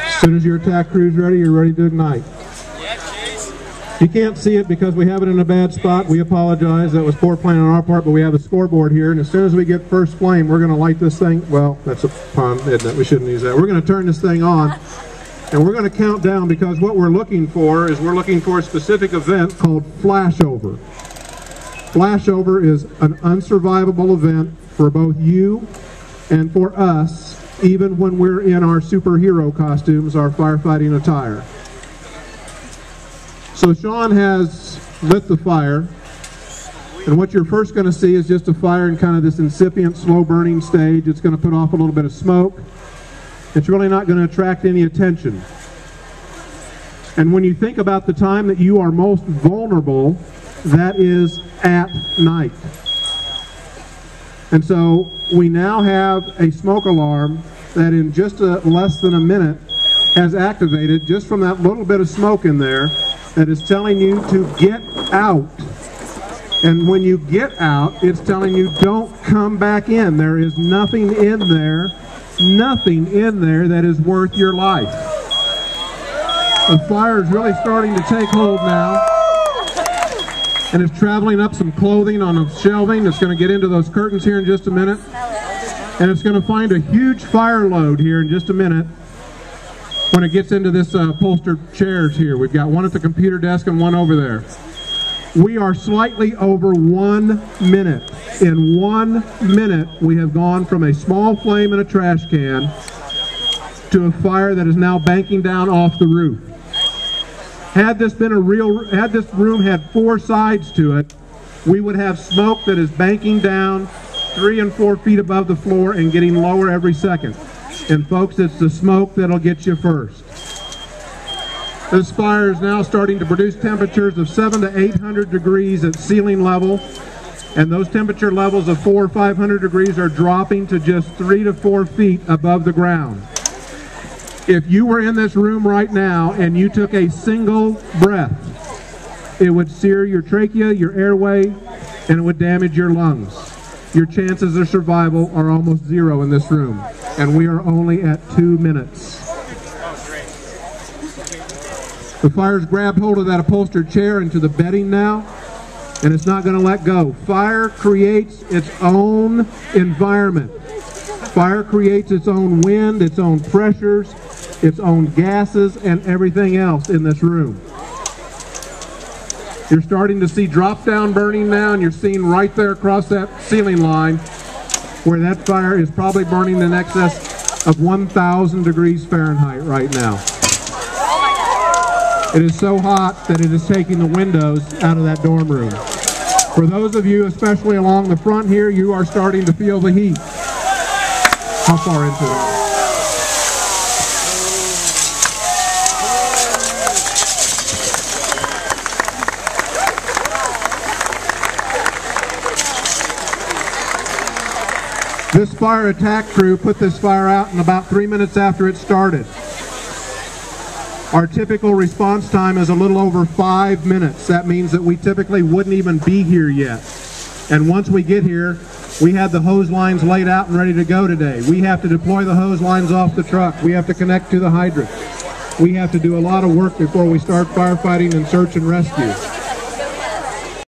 As soon as your attack crew's ready, you're ready to ignite. You can't see it because we have it in a bad spot. We apologize. That was poor planning on our part, but we have a scoreboard here, and as soon as we get first flame, we're going to light this thing. Well, that's a pun, isn't it? We shouldn't use that. We're going to turn this thing on, and we're going to count down, because what we're looking for is a specific event called flashover. Flashover is an unsurvivable event for both you and for us, even when we're in our superhero costumes, our firefighting attire. So Sean has lit the fire, and what you're first going to see is just a fire in kind of this incipient, slow burning stage. It's going to put off a little bit of smoke. It's really not going to attract any attention. And when you think about the time that you are most vulnerable, that is at night. And so we now have a smoke alarm that in just less than a minute has activated just from that little bit of smoke in there, that is telling you to get out. And when you get out, it's telling you don't come back in. There is nothing in there that is worth your life. The fire is really starting to take hold now, and it's traveling up some clothing on a shelving. It's going to get into those curtains here in just a minute, and it's going to find a huge fire load here in just a minute. When it gets into this upholstered chairs here, we've got one at the computer desk and one over there. We are slightly over 1 minute. In 1 minute, we have gone from a small flame in a trash can to a fire that is now banking down off the roof. Had this room had 4 sides to it, we would have smoke that is banking down 3 and 4 feet above the floor and getting lower every second. And folks, it's the smoke that'll get you first. This fire is now starting to produce temperatures of 700 to 800 degrees at ceiling level, and those temperature levels of 400 or 500 degrees are dropping to just 3 to 4 feet above the ground. If you were in this room right now and you took a single breath, it would sear your trachea, your airway, and it would damage your lungs. Your chances of survival are almost 0 in this room, and we are only at 2 minutes. The fire's grabbed hold of that upholstered chair into the bedding now, and it's not going to let go. Fire creates its own environment. Fire creates its own wind, its own pressures, its own gases, and everything else in this room. You're starting to see drop-down burning now, and you're seeing right there across that ceiling line where that fire is probably burning in excess of 1,000 degrees Fahrenheit right now. It is so hot that it is taking the windows out of that dorm room. For those of you, especially along the front here, you are starting to feel the heat. How far into it? This fire attack crew put this fire out in about 3 minutes after it started. Our typical response time is a little over 5 minutes. That means that we typically wouldn't even be here yet. And once we get here, we had the hose lines laid out and ready to go today. We have to deploy the hose lines off the truck. We have to connect to the hydrant. We have to do a lot of work before we start firefighting and search and rescue.